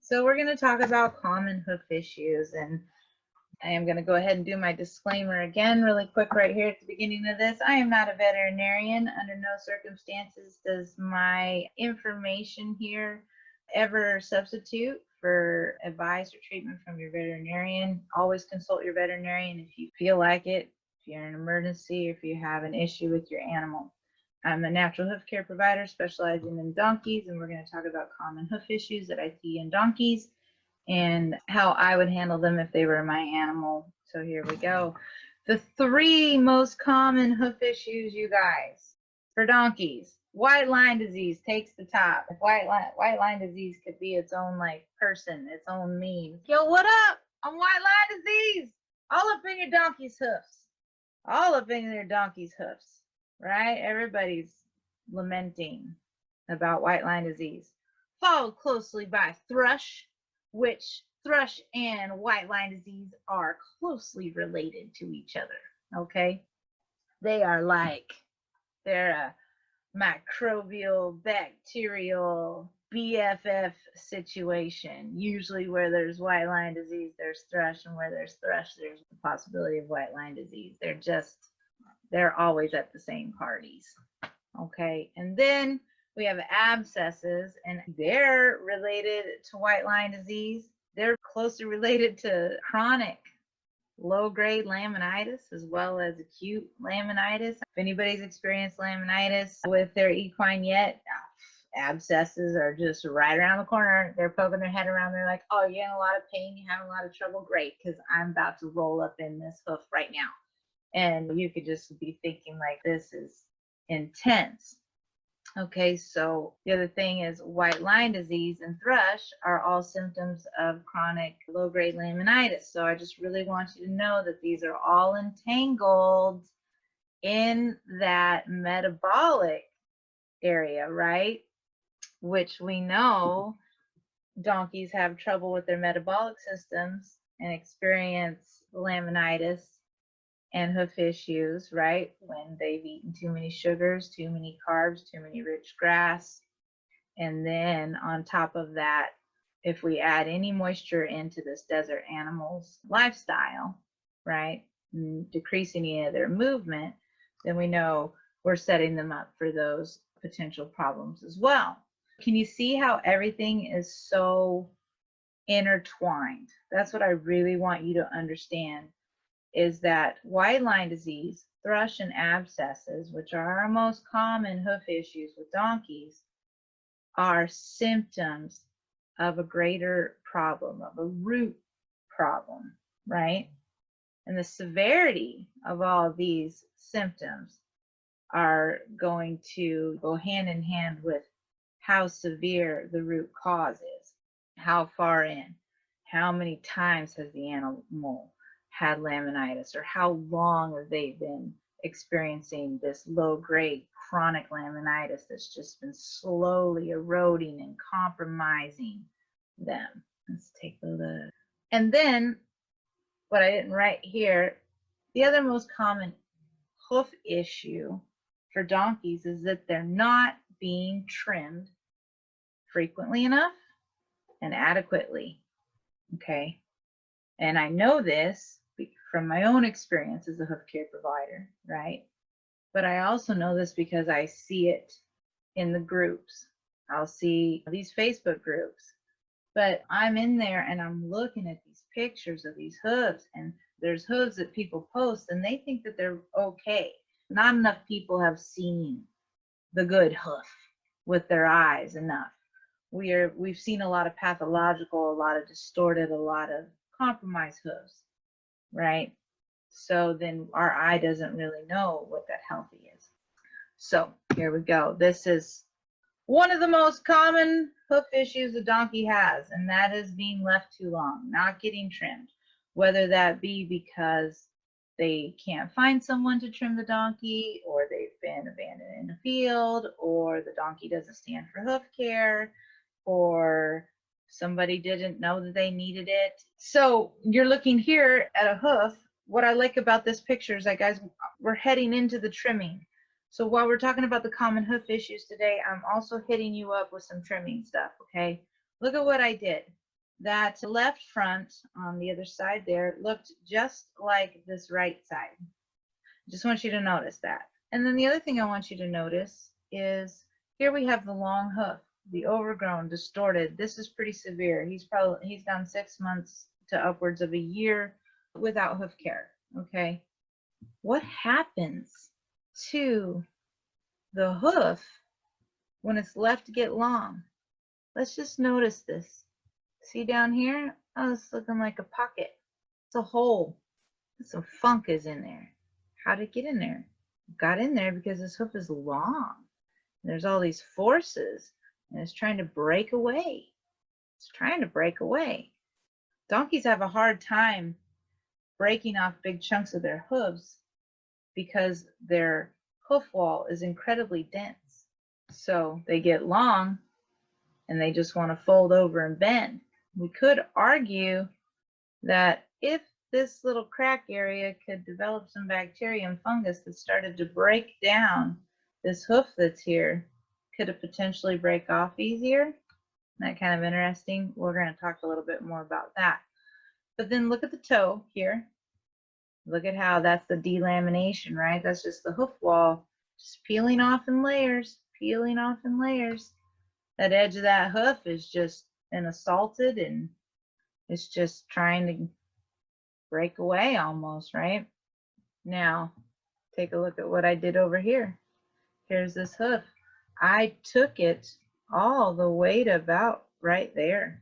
So we're going to talk about common hoof issues, and I am going to go ahead and do my disclaimer again really quick right here at the beginning of this. I am not a veterinarian. Under no circumstances does my information here ever substitute for advice or treatment from your veterinarian. Always consult your veterinarian if you feel like it, if you're in an emergency, if you have an issue with your animal. I'm a natural hoof care provider specializing in donkeys, and we're going to talk about common hoof issues that I see in donkeys and how I would handle them if they were my animal. So here we go. The three most common hoof issues, you guys, for donkeys. White line disease takes the top. White line disease could be its own like person, its own meme. Yo, what up? I'm white line disease. All up in your donkey's hoofs. All up in your donkey's hoofs, right? Everybody's lamenting about white line disease. Followed closely by thrush, which thrush and white line disease are closely related to each other, okay? They are like, they're a microbial, bacterial, BFF situation. Usually where there's white line disease, there's thrush, and where there's thrush, there's the possibility of white line disease. They're always at the same parties, okay? And then we have abscesses, and they're related to white line disease. They're closely related to chronic low-grade laminitis as well as acute laminitis. If anybody's experienced laminitis with their equine yet, abscesses are just right around the corner. They're poking their head around. They're like, oh, you're in a lot of pain, you're having a lot of trouble. Great, because I'm about to roll up in this hoof right now. And you could just be thinking like, this is intense. Okay, so the other thing is white line disease and thrush are all symptoms of chronic low-grade laminitis. So I just really want you to know that these are all entangled in that metabolic area, right? Which we know donkeys have trouble with their metabolic systems and experience laminitis and hoof issues, right? When they've eaten too many sugars, too many carbs, too many rich grass. And then on top of that, if we add any moisture into this desert animal's lifestyle, right, decreasing any of their movement, then we know we're setting them up for those potential problems as well. Can you see how everything is so intertwined? That's what I really want you to understand, is that white line disease, thrush, and abscesses, which are our most common hoof issues with donkeys, are symptoms of a greater problem, of a root problem, right? And the severity of all of these symptoms are going to go hand in hand with how severe the root cause is, how far in, how many times has the animal had laminitis, or how long have they been experiencing this low-grade chronic laminitis that's just been slowly eroding and compromising them. Let's take a look. And then what I didn't write here, the other most common hoof issue for donkeys is that they're not being trimmed frequently enough and adequately, okay? And I know this from my own experience as a hoof care provider, right? But I also know this because I see it in the groups. I'll see these Facebook groups, but I'm in there and I'm looking at these pictures of these hooves, and there's hooves that people post and they think that they're okay. Not enough people have seen the good hoof with their eyes enough. We've seen a lot of pathological, a lot of distorted, a lot of compromised hooves, right? So then our eye doesn't really know what that healthy is. So here we go. This is one of the most common hoof issues a donkey has, and that is being left too long, not getting trimmed, whether that be because they can't find someone to trim the donkey, or they've been abandoned in a field, or the donkey doesn't stand for hoof care, or somebody didn't know that they needed it. So you're looking here at a hoof. What I like about this picture is that, guys, we're heading into the trimming. So while we're talking about the common hoof issues today, I'm also hitting you up with some trimming stuff, okay? Look at what I did. that left front on the other side there looked just like this right side. Just want you to notice that. And then the other thing I want you to notice is here we have the long hoof, the overgrown, distorted. This is pretty severe. He's gone 6 months to upwards of a year without hoof care. Okay. What happens to the hoof when it's left to get long? Let's just notice this. See down here? Oh, it's looking like a pocket. It's a hole. Some funk is in there. How did it get in there? It got in there because this hoof is long. There's all these forces, and it's trying to break away. It's trying to break away. Donkeys have a hard time breaking off big chunks of their hooves because their hoof wall is incredibly dense. So they get long and they just want to fold over and bend. We could argue that if this little crack area could develop some bacteria and fungus that started to break down this hoof that's here, could it potentially break off easier? Isn't that kind of interesting? We're going to talk a little bit more about that. But then look at the toe here. Look at how that's the delamination, right? That's just the hoof wall just peeling off in layers, peeling off in layers. That edge of that hoof is just been assaulted and it's just trying to break away almost, right? Now, take a look at what I did over here. Here's this hoof. I took it all the way to about right there.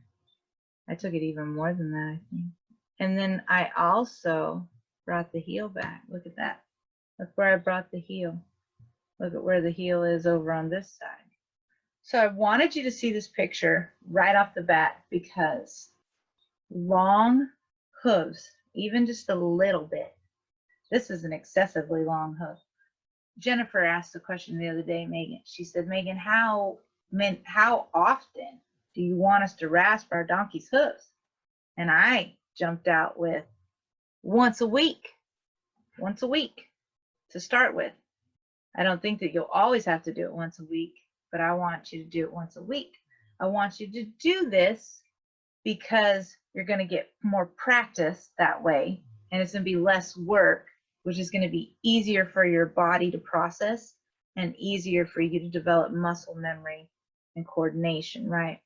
I took it even more than that, I think. And then I also brought the heel back. Look at that. Look where I brought the heel. Look at where the heel is over on this side. So I wanted you to see this picture right off the bat because long hooves, even just a little bit, this is an excessively long hoof. Jennifer asked the question the other day, Megan. She said, Megan, how often do you want us to rasp our donkey's hooves? And I jumped out with once a week to start with. I don't think that you'll always have to do it once a week, but I want you to do it once a week. I want you to do this because you're going to get more practice that way, and it's going to be less work, which is going to be easier for your body to process and easier for you to develop muscle memory and coordination, right?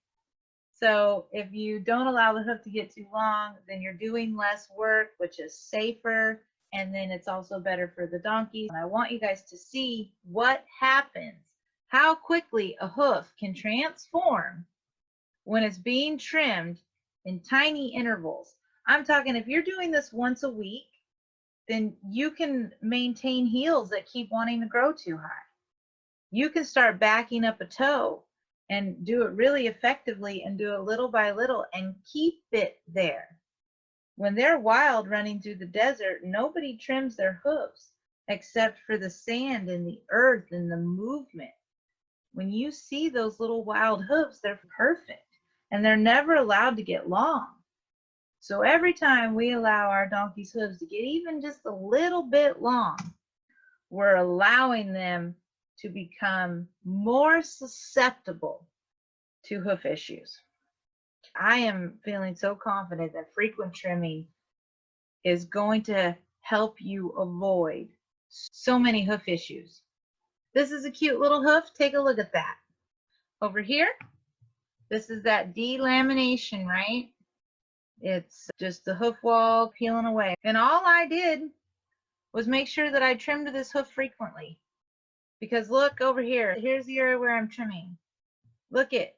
So if you don't allow the hoof to get too long, then you're doing less work, which is safer, and then it's also better for the donkeys. And I want you guys to see what happens, how quickly a hoof can transform when it's being trimmed in tiny intervals. I'm talking if you're doing this once a week, then you can maintain heels that keep wanting to grow too high. You can start backing up a toe and do it really effectively and do it little by little and keep it there. When they're wild running through the desert, nobody trims their hooves except for the sand and the earth and the movement. When you see those little wild hooves, they're perfect and they're never allowed to get long. So every time we allow our donkey's hooves to get even just a little bit long, we're allowing them to become more susceptible to hoof issues. I am feeling so confident that frequent trimming is going to help you avoid so many hoof issues. This is a cute little hoof. Take a look at that. Over here, this is that delamination, right? It's just the hoof wall peeling away. And all I did was make sure that I trimmed this hoof frequently. Because look over here, here's the area where I'm trimming. Look at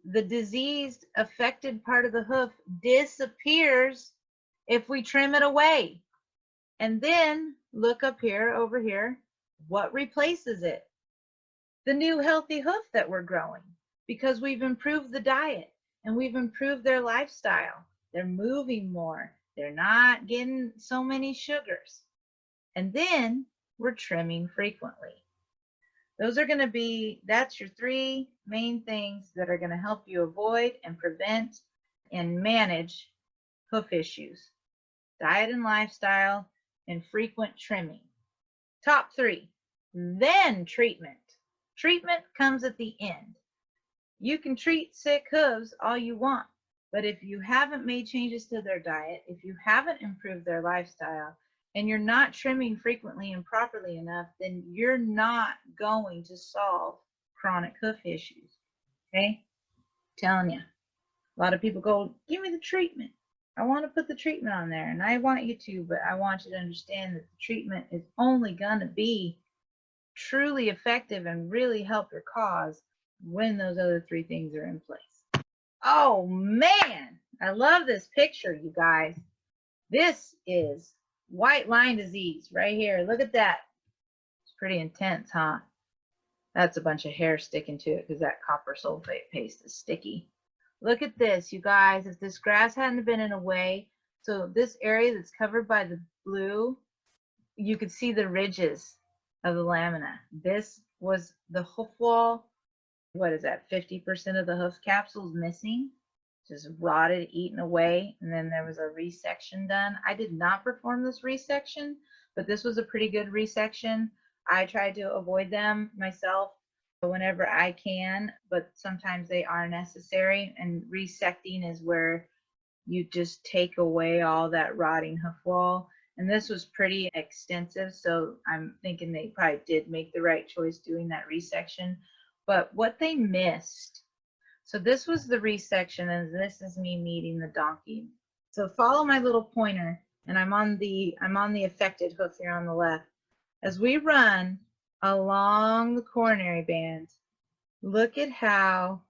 the diseased, affected part of the hoof disappears if we trim it away. And then look up here, over here, what replaces it? The new healthy hoof that we're growing because we've improved the diet and we've improved their lifestyle. They're moving more. They're not getting so many sugars. And then we're trimming frequently. Those are going to be, that's your 3 main things that are going to help you avoid and prevent and manage hoof issues. Diet and lifestyle and frequent trimming. Top 3. Then treatment. Treatment comes at the end. You can treat sick hooves all you want, But if you haven't made changes to their diet, if you haven't improved their lifestyle, and you're not trimming frequently and properly enough, then you're not going to solve chronic hoof issues. Okay? Telling you. A lot of people go, give me the treatment. I want to put the treatment on there, and I want you to, but I want you to understand that the treatment is only going to be truly effective and really help your cause when those other three things are in place. Oh man, I love this picture, you guys. This is white line disease right here. Look at that. It's pretty intense, huh? That's a bunch of hair sticking to it because that copper sulfate paste is sticky. Look at this, you guys. If this grass hadn't been in a way, so this area that's covered by the blue, you could see the ridges of the lamina. This was the hoof wall. What is that? 50% of the hoof capsules missing, just rotted, eaten away. And then there was a resection done. I did not perform this resection, but this was a pretty good resection. I try to avoid them myself whenever I can, but sometimes they are necessary. And resecting is where you just take away all that rotting hoof wall. And this was pretty extensive, so I'm thinking they probably did make the right choice doing that resection. But what they missed, so this was the resection, and this is me meeting the donkey. So follow my little pointer, and I'm on the affected hoof here on the left. As we run along the coronary band, look at how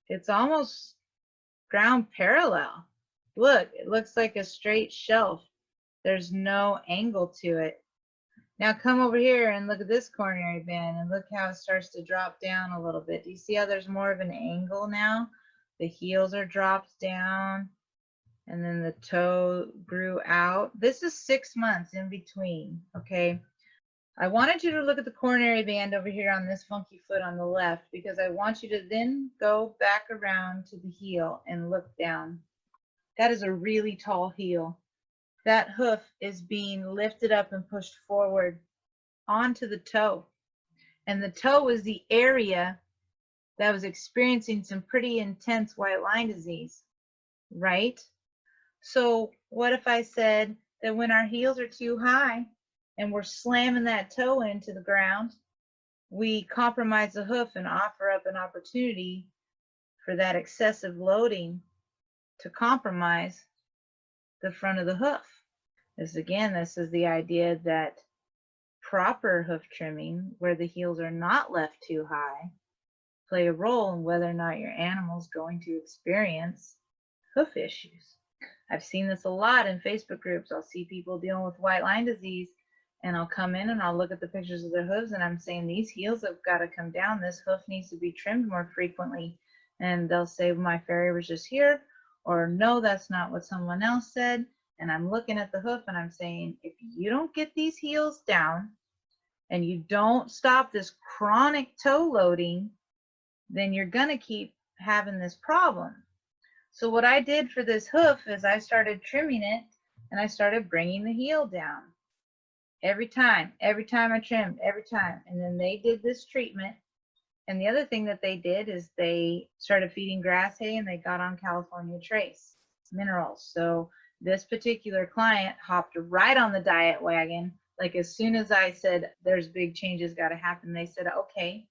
it's almost ground parallel. Look, it looks like a straight shelf. There's no angle to it. Now come over here and look at this coronary band and look how it starts to drop down a little bit. Do you see how there's more of an angle now? The heels are dropped down and then the toe grew out. This is 6 months in between, okay? I wanted you to look at the coronary band over here on this funky foot on the left because I want you to then go back around to the heel and look down. That is a really tall heel. That hoof is being lifted up and pushed forward onto the toe. And the toe is the area that was experiencing some pretty intense white line disease, right? So what if I said that when our heels are too high and we're slamming that toe into the ground, we compromise the hoof and offer up an opportunity for that excessive loading to compromise the front of the hoof. This is the idea that proper hoof trimming, where the heels are not left too high, play a role in whether or not your animal's going to experience hoof issues. I've seen this a lot in Facebook groups. I'll see people dealing with white line disease, and I'll come in and I'll look at the pictures of their hooves, and I'm saying these heels have got to come down. This hoof needs to be trimmed more frequently. And they'll say, my farrier was just here, or no, that's not what someone else said. And I'm looking at the hoof and I'm saying, if you don't get these heels down and you don't stop this chronic toe loading, then you're going to keep having this problem. So what I did for this hoof is I started trimming it and I started bringing the heel down. Every time I trimmed, every time. And then they did this treatment. And the other thing that they did is they started feeding grass hay and they got on California Trace minerals. So this particular client hopped right on the diet wagon. Like as soon as I said, there's big changes got to happen, they said, okay.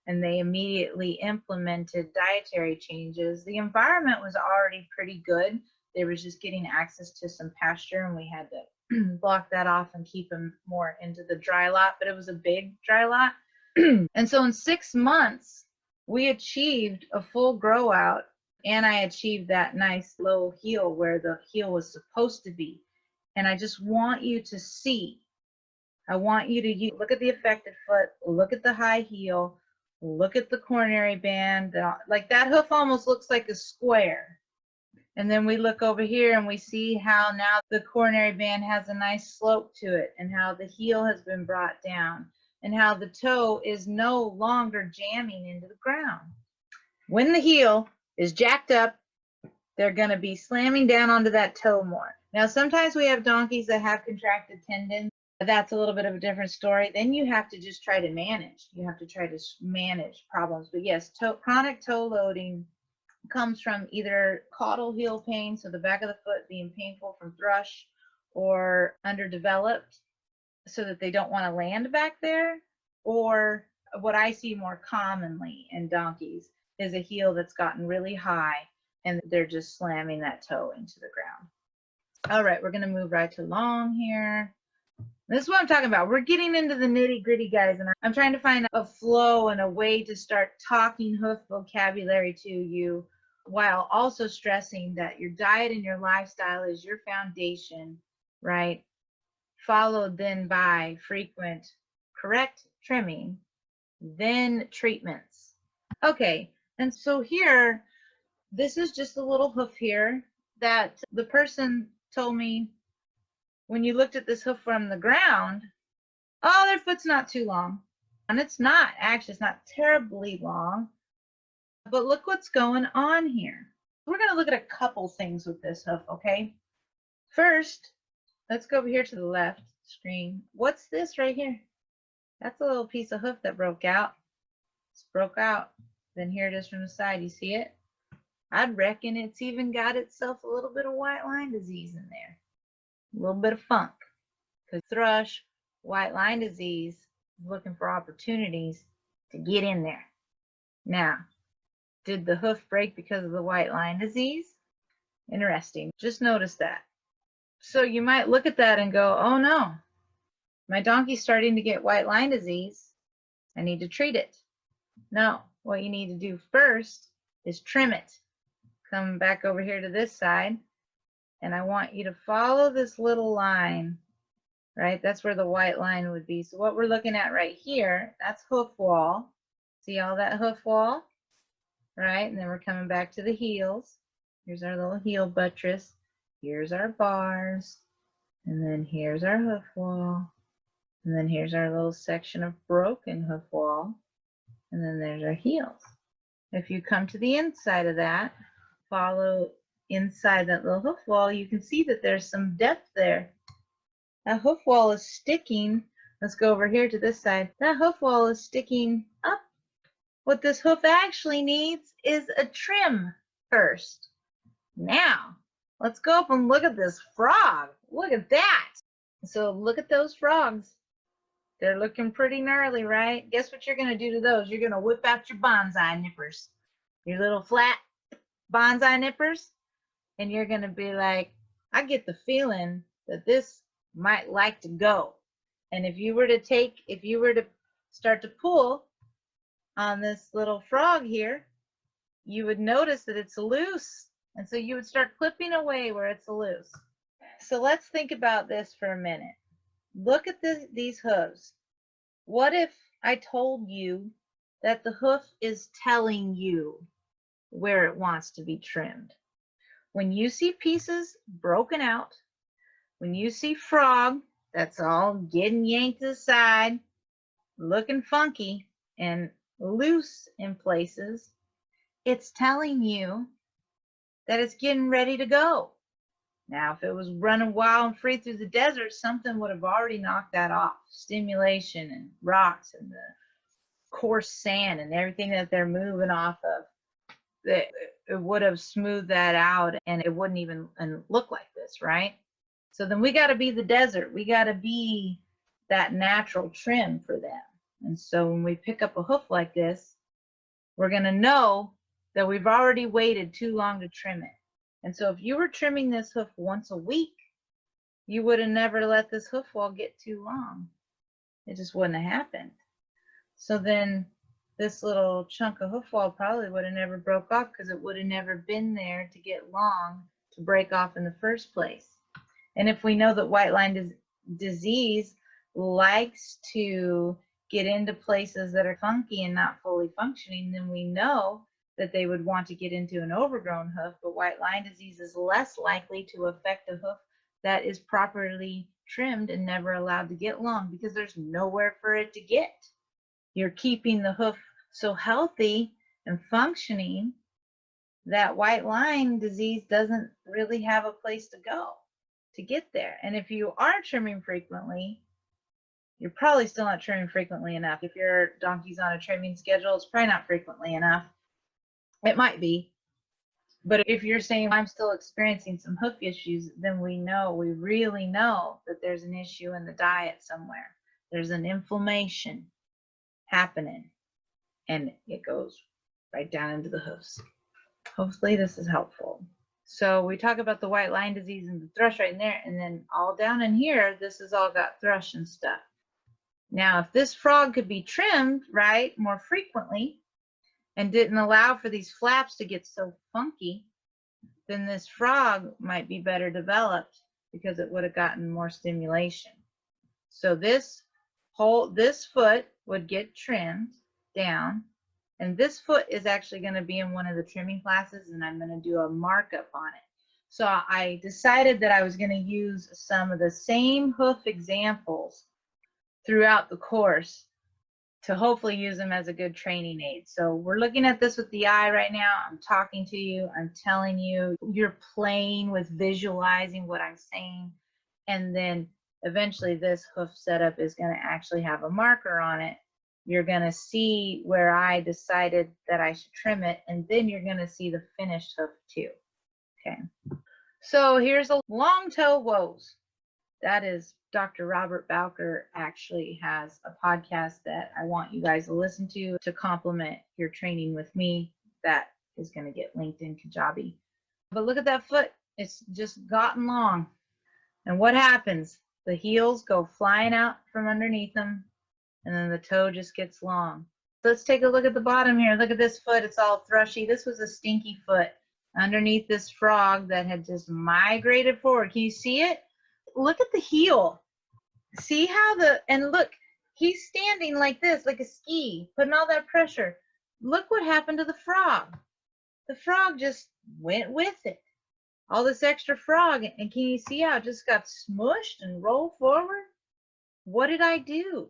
And they immediately implemented dietary changes. The environment was already pretty good. They were just getting access to some pasture and we had to block that off and keep them more into the dry lot, but it was a big dry lot. And so in 6 months, we achieved a full grow out and I achieved that nice low heel where the heel was supposed to be. And I just want you to see, I want you to look at the affected foot, look at the high heel, look at the coronary band. Like that hoof almost looks like a square. And then we look over here and we see how now the coronary band has a nice slope to it and how the heel has been brought down and how the toe is no longer jamming into the ground. When the heel is jacked up, they're going to be slamming down onto that toe more. Now, sometimes we have donkeys that have contracted tendons. That's a little bit of a different story. Then you have to just try to manage. You have to try to manage problems. But yes, chronic toe loading comes from either caudal heel pain, so the back of the foot being painful from thrush, or underdeveloped so that they don't want to land back there, or what I see more commonly in donkeys is a heel that's gotten really high and they're just slamming that toe into the ground. All right, we're going to move right to long here. This is what I'm talking about. We're getting into the nitty gritty, guys, and I'm trying to find a flow and a way to start talking hoof vocabulary to you while also stressing that your diet and your lifestyle is your foundation, right? Followed then by frequent, correct trimming, then treatments. Okay, and so here, this is just a little hoof here that the person told me when you looked at this hoof from the ground, oh, their foot's not too long. And it's not, actually, it's not terribly long. But look what's going on here. We're going to look at a couple things with this hoof, okay? First, let's go over here to the left screen. What's this right here? That's a little piece of hoof that broke out. It's broke out. Then here it is from the side. You see it? I'd reckon it's even got itself a little bit of white line disease in there. A little bit of funk. Because thrush, white line disease is looking for opportunities to get in there. Now, did the hoof break because of the white line disease? Interesting. Just notice that. So you might look at that and go, oh no, my donkey's starting to get white line disease. I need to treat it. No, what you need to do first is trim it. Come back over here to this side, and I want you to follow this little line, right? That's where the white line would be. So what we're looking at right here, that's hoof wall. See all that hoof wall? Right? And then we're coming back to the heels. Here's our little heel buttress. Here's our bars. And then here's our hoof wall. And then here's our little section of broken hoof wall. And then there's our heels. If you come to the inside of that, follow inside that little hoof wall, you can see that there's some depth there. That hoof wall is sticking. Let's go over here to this side. That hoof wall is sticking up. What this hoof actually needs is a trim first. Now, let's go up and look at this frog. Look at that. So look at those frogs. They're looking pretty gnarly, right? Guess what you're going to do to those? You're going to whip out your bonsai nippers. Your little flat bonsai nippers. And you're going to be like, I get the feeling that this might like to go. And if you were to start to pull on this little frog here, you would notice that it's loose. And so you would start clipping away where it's loose. So let's think about this for a minute. Look at these hooves. What if I told you that the hoof is telling you where it wants to be trimmed? When you see pieces broken out, when you see frog that's all getting yanked to the side, looking funky and loose in places, it's telling you that it's getting ready to go. Now, if it was running wild and free through the desert, something would have already knocked that off. Stimulation and rocks and the coarse sand and everything that they're moving off of, it would have smoothed that out and it wouldn't even look like this, right? So then we got to be the desert. We got to be that natural trim for them. And so when we pick up a hoof like this, we're going to know that we've already waited too long to trim it. And so if you were trimming this hoof once a week, you would have never let this hoof wall get too long. It just wouldn't have happened. So then this little chunk of hoof wall probably would have never broke off because it would have never been there to get long to break off in the first place. And if we know that white line disease likes to get into places that are funky and not fully functioning, then we know that they would want to get into an overgrown hoof, but white line disease is less likely to affect a hoof that is properly trimmed and never allowed to get long because there's nowhere for it to get. You're keeping the hoof so healthy and functioning that white line disease doesn't really have a place to go to get there. And if you are trimming frequently, you're probably still not trimming frequently enough. If your donkey's on a trimming schedule, it's probably not frequently enough. It might be, But if you're saying I'm still experiencing some hoof issues, then we really know that there's an issue in the diet somewhere. There's an inflammation happening, and it goes right down into the hoofs. Hopefully this is helpful. So we talk about the white line disease and the thrush right in there, and then all down in here, this has all got thrush and stuff. Now, if this frog could be trimmed, right, more frequently and didn't allow for these flaps to get so funky, then this frog might be better developed because it would have gotten more stimulation. So this foot would get trimmed down, and this foot is actually going to be in one of the trimming classes, and I'm going to do a markup on it. So I decided that I was going to use some of the same hoof examples throughout the course to hopefully use them as a good training aid. So we're looking at this with the eye right now. I'm talking to you, I'm telling you, you're playing with visualizing what I'm saying, and then eventually this hoof setup is going to actually have a marker on it. You're going to see where I decided that I should trim it, and then you're going to see the finished hoof too. Okay, so here's a long toe woes. That is Dr. Robert Bowker actually has a podcast that I want you guys to listen to complement your training with me. That is going to get linked in Kajabi. But look at that foot. It's just gotten long. And what happens? The heels go flying out from underneath them, and then the toe just gets long. Let's take a look at the bottom here. Look at this foot. It's all thrushy. This was a stinky foot underneath this frog that had just migrated forward. Can you see it? Look at the heel. See how and look, he's standing like this, like a ski, putting all that pressure. Look what happened to the frog. The frog just went with it. All this extra frog, and can you see how it just got smushed and rolled forward? What did I do?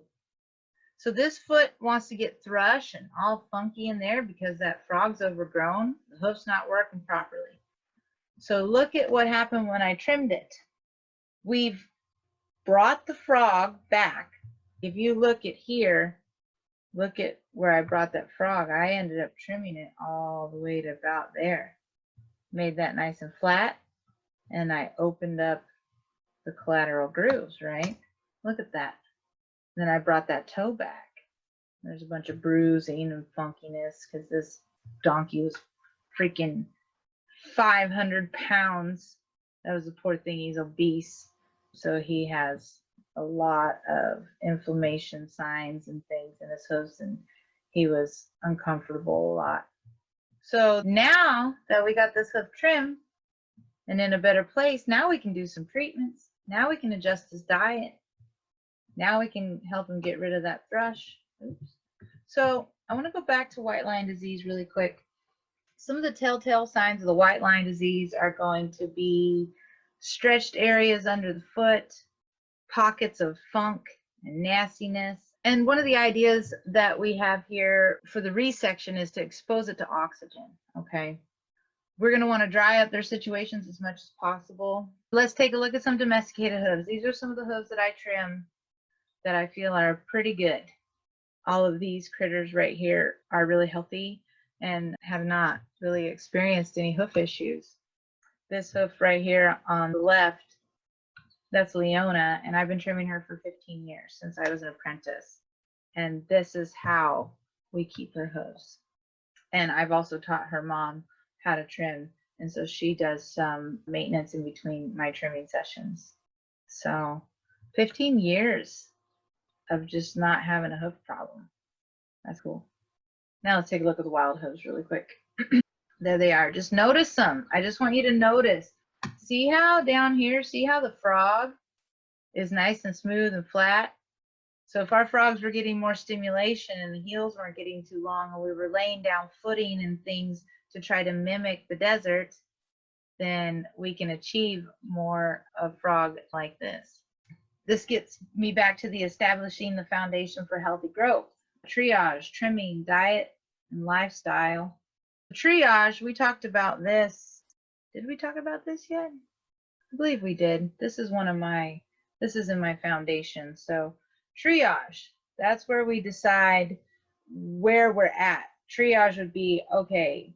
So this foot wants to get thrush and all funky in there because that frog's overgrown. The hoof's not working properly. So look at what happened when I trimmed it. We've brought the frog back. If you look at here, look at where I brought that frog. I ended up trimming it all the way to about there. Made that nice and flat, and I opened up the collateral grooves, right? Look at that. Then I brought that toe back. There's a bunch of bruising and funkiness because this donkey was freaking 500 pounds. That was the poor thing. He's obese. So he has a lot of inflammation signs and things in his hooves, and he was uncomfortable a lot. So now that we got this hoof trimmed and in a better place, now we can do some treatments. Now we can adjust his diet. Now we can help him get rid of that thrush. Oops. So I want to go back to white line disease really quick. Some of the telltale signs of the white line disease are going to be stretched areas under the foot, pockets of funk and nastiness. And one of the ideas that we have here for the resection is to expose it to oxygen, okay? We're going to want to dry up their situations as much as possible. Let's take a look at some domesticated hooves. These are some of the hooves that I trim that I feel are pretty good. All of these critters right here are really healthy and have not really experienced any hoof issues. This hoof right here on the left, that's Leona, and I've been trimming her for 15 years since I was an apprentice. And this is how we keep her hooves. And I've also taught her mom how to trim, and so she does some maintenance in between my trimming sessions. So 15 years of just not having a hoof problem. That's cool. Now let's take a look at the wild hooves really quick. There they are. Just notice them. I just want you to notice. See how down here, see how the frog is nice and smooth and flat? So if our frogs were getting more stimulation and the heels weren't getting too long, and we were laying down footing and things to try to mimic the desert, then we can achieve more of frog like this. This gets me back to the establishing the foundation for healthy growth. Triage, trimming, diet, and lifestyle. Triage, we talked about this. Did we talk about this yet? I believe we did. This is in my foundation. So triage, that's where we decide where we're at. Triage would be, okay,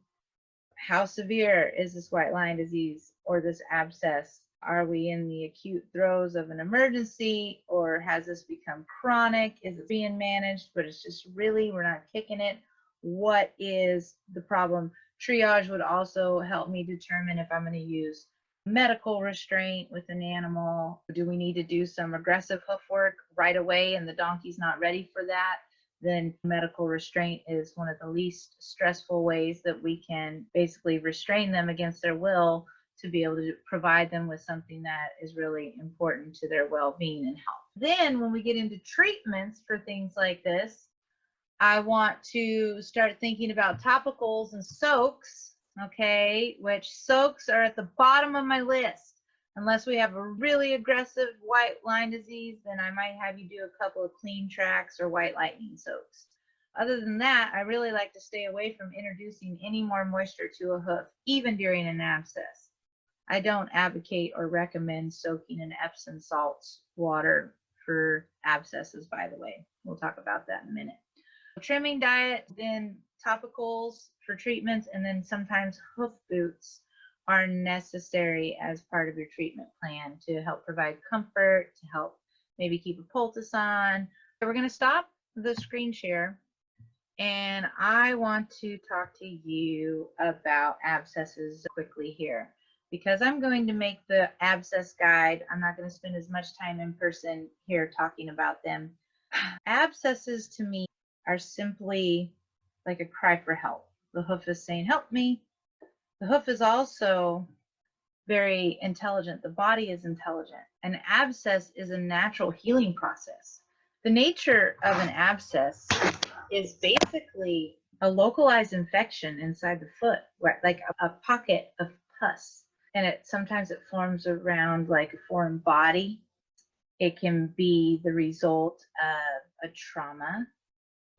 How severe is this white line disease or this abscess? Are we in the acute throes of an emergency, or has this become chronic? Is it being managed, but it's just really, we're not kicking it? What is the problem? Triage would also help me determine if I'm going to use medical restraint with an animal. Do we need to do some aggressive hoof work right away and the donkey's not ready for that? Then medical restraint is one of the least stressful ways that we can basically restrain them against their will to be able to provide them with something that is really important to their well-being and health. Then when we get into treatments for things like this, I want to start thinking about topicals and soaks, okay, which soaks are at the bottom of my list. Unless we have a really aggressive white line disease, then I might have you do a couple of clean tracks or white lightning soaks. Other than that, I really like to stay away from introducing any more moisture to a hoof, even during an abscess. I don't advocate or recommend soaking in Epsom salts water for abscesses, by the way. We'll talk about that in a minute. Trimming diet, then topicals for treatments, and then sometimes hoof boots are necessary as part of your treatment plan to help provide comfort, to help maybe keep a poultice on. So we're going to stop the screen share, and I want to talk to you about abscesses quickly here, because I'm going to make the abscess guide. I'm not going to spend as much time in person here talking about them. Abscesses to me are simply like a cry for help. The hoof is saying, help me. The hoof is also very intelligent. The body is intelligent. An abscess is a natural healing process. The nature of an abscess is basically a localized infection inside the foot, like a pocket of pus. And sometimes it forms around like a foreign body. It can be the result of a trauma,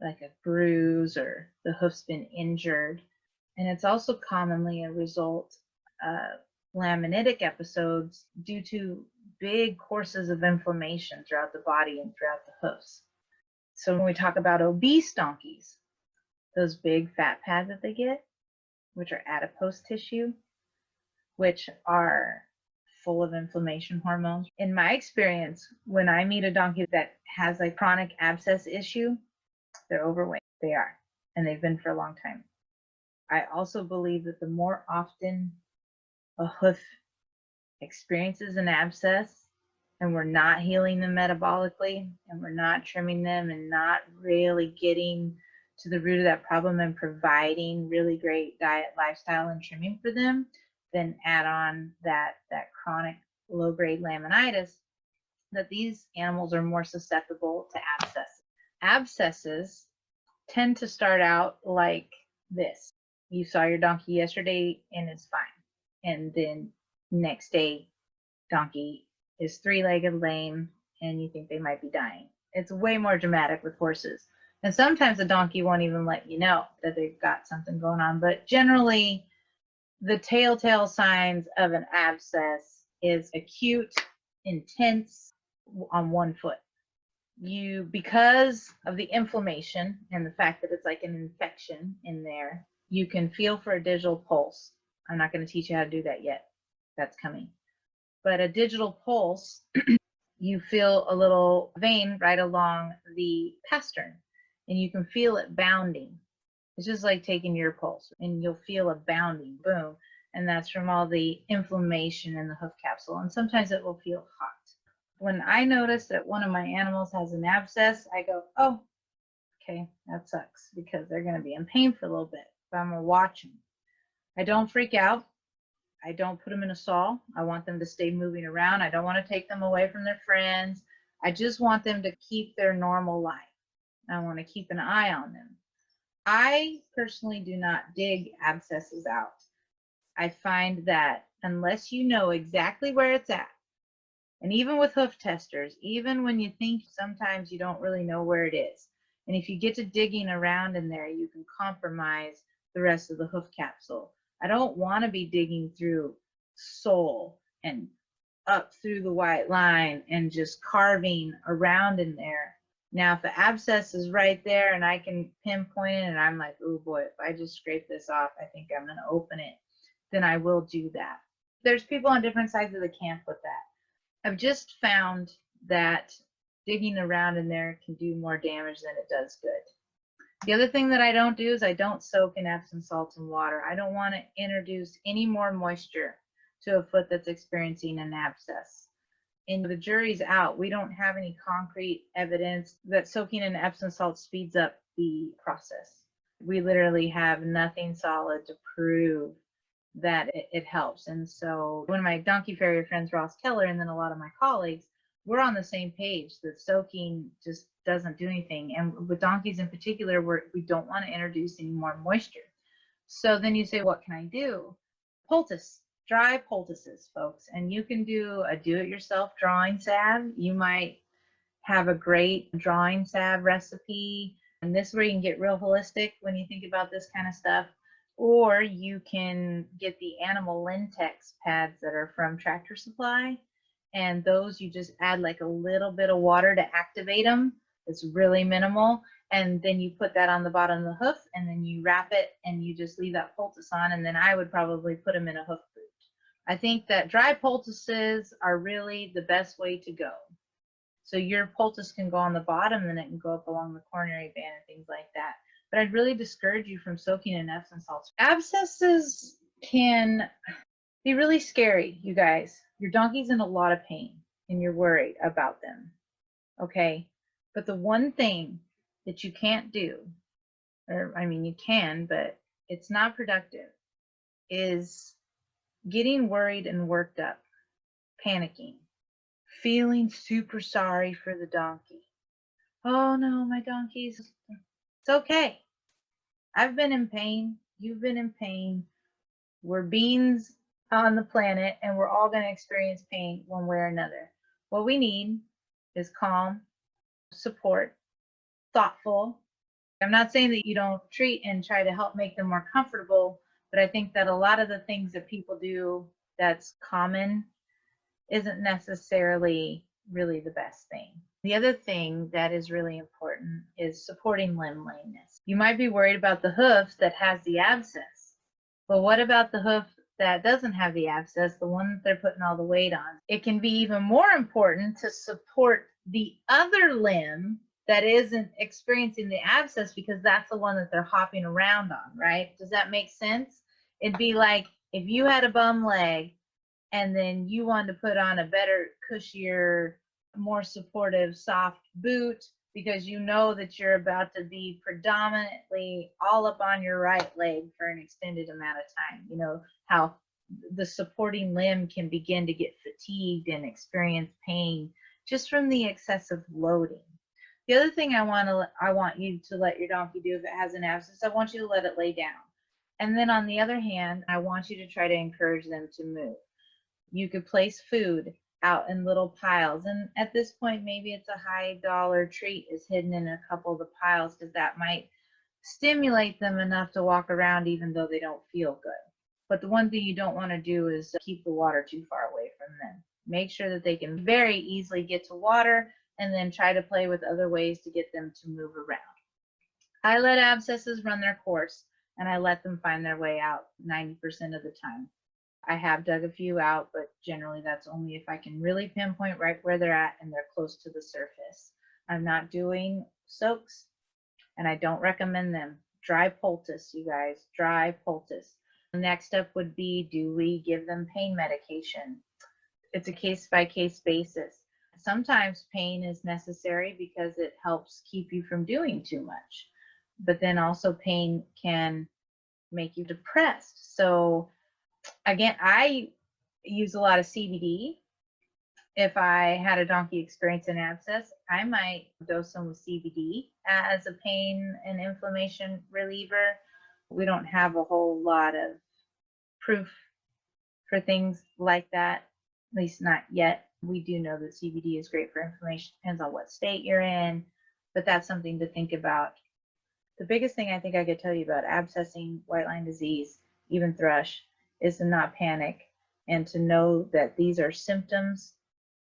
like a bruise, or the hoof's been injured. And it's also commonly a result of laminitic episodes due to big courses of inflammation throughout the body and throughout the hoofs. So when we talk about obese donkeys, those big fat pads that they get, which are adipose tissue, which are full of inflammation hormones. In my experience, when I meet a donkey that has a chronic abscess issue, they're overweight. They are, and they've been for a long time. I also believe that the more often a hoof experiences an abscess and we're not healing them metabolically, and we're not trimming them and not really getting to the root of that problem and providing really great diet, lifestyle, and trimming for them, then add on that chronic low-grade laminitis, that these animals are more susceptible to abscesses. Abscesses tend to start out like this. You saw your donkey yesterday and it's fine. And then next day, donkey is three-legged lame and you think they might be dying. It's way more dramatic with horses. And sometimes the donkey won't even let you know that they've got something going on. But generally, the telltale signs of an abscess is acute, intense on one foot. Because of the inflammation and the fact that it's like an infection in there, you can feel for a digital pulse. I'm not going to teach you how to do that yet. That's coming. But a digital pulse, you feel a little vein right along the pastern, and you can feel it bounding. It's just like taking your pulse, and you'll feel a bounding, boom. And that's from all the inflammation in the hoof capsule. And sometimes it will feel hot. When I notice that one of my animals has an abscess, I go, oh, okay, that sucks, because they're going to be in pain for a little bit. But I'm going to watch them. I don't freak out. I don't put them in a stall. I want them to stay moving around. I don't want to take them away from their friends. I just want them to keep their normal life. I want to keep an eye on them. I personally do not dig abscesses out. I find that unless you know exactly where it's at, and even with hoof testers, even when you think sometimes you don't really know where it is, and if you get to digging around in there, you can compromise the rest of the hoof capsule. I don't want to be digging through sole and up through the white line and just carving around in there Now, if the abscess is right there and I can pinpoint it and I'm like, oh boy, if I just scrape this off, I think I'm going to open it, then I will do that. There's people on different sides of the camp with that. I've just found that digging around in there can do more damage than it does good. The other thing that I don't do is I don't soak in Epsom salts and water. I don't want to introduce any more moisture to a foot that's experiencing an abscess. And the jury's out. We don't have any concrete evidence that soaking in Epsom salt speeds up the process. We literally have nothing solid to prove that it helps. And so one of my donkey farrier friends, Ross Keller, and then a lot of my colleagues, we're on the same page that soaking just doesn't do anything. And with donkeys in particular, we don't want to introduce any more moisture. So then you say, what can I do? Poultice, dry poultices, folks. And you can do a do-it-yourself drawing salve. You might have a great drawing salve recipe. And this is where you can get real holistic when you think about this kind of stuff. Or you can get the animal Lintex pads that are from Tractor Supply. And those you just add like a little bit of water to activate them. It's really minimal. And then you put that on the bottom of the hoof and then you wrap it and you just leave that poultice on. And then I would probably put them in a hoof boot. I think that dry poultices are really the best way to go. So your poultice can go on the bottom and then it can go up along the coronary band and things like that. But I'd really discourage you from soaking in Epsom salts. Abscesses can be really scary, you guys. Your donkey's in a lot of pain and you're worried about them. Okay. But the one thing that you can't do, or I mean, you can, but it's not productive, is getting worried and worked up, panicking, feeling super sorry for the donkey. Oh no, my donkey's, it's okay. I've been in pain. You've been in pain. We're beings on the planet and we're all going to experience pain one way or another. What we need is calm, support, thoughtful. I'm not saying that you don't treat and try to help make them more comfortable, but I think that a lot of the things that people do that's common isn't necessarily really the best thing. The other thing that is really important is supporting limb lameness. You might be worried about the hoof that has the abscess, but what about the hoof that doesn't have the abscess, the one that they're putting all the weight on? It can be even more important to support the other limb that isn't experiencing the abscess because that's the one that they're hopping around on, right? Does that make sense? It'd be like if you had a bum leg and then you wanted to put on a better, cushier, more supportive, soft boot because you know that you're about to be predominantly all up on your right leg for an extended amount of time. You know how the supporting limb can begin to get fatigued and experience pain just from the excessive loading. The other thing I want you to let your donkey do if it has an abscess, I want you to let it lay down. And then on the other hand, I want you to try to encourage them to move. You could place food out in little piles. And at this point, maybe it's a high dollar treat is hidden in a couple of the piles because that might stimulate them enough to walk around even though they don't feel good. But the one thing you don't want to do is keep the water too far away from them. Make sure that they can very easily get to water and then try to play with other ways to get them to move around. I let abscesses run their course and I let them find their way out 90% of the time. I have dug a few out, but generally that's only if I can really pinpoint right where they're at and they're close to the surface. I'm not doing soaks and I don't recommend them. Dry poultice, you guys, dry poultice. The next step would be, do we give them pain medication? It's a case-by-case basis. Sometimes pain is necessary because it helps keep you from doing too much. But then also pain can make you depressed. So again, I use a lot of CBD. If I had a donkey experience an abscess, I might dose them with CBD as a pain and inflammation reliever. We don't have a whole lot of proof for things like that, at least not yet. We do know that CBD is great for inflammation. Depends on what state you're in, but that's something to think about. The biggest thing I think I could tell you about abscessing, white line disease, even thrush, is to not panic and to know that these are symptoms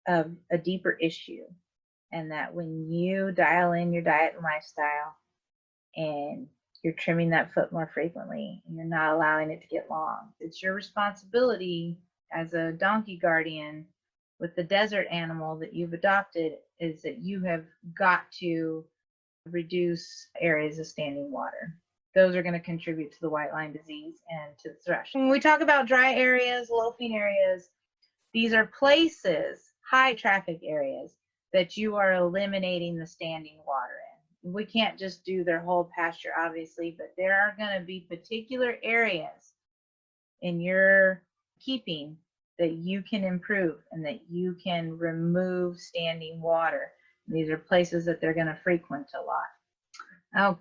of a deeper issue. and that when you dial in your diet and lifestyle and you're trimming that foot more frequently and you're not allowing it to get long, it's your responsibility as a donkey guardian with the desert animal that you've adopted, is that you have got to reduce areas of standing water. Those are going to contribute to the white line disease and to the thrush. When we talk about dry areas, loafing areas, these are places, high traffic areas, that you are eliminating the standing water in. We can't just do their whole pasture, obviously, but there are going to be particular areas in your keeping that you can improve and that you can remove standing water. These are places that they're going to frequent a lot.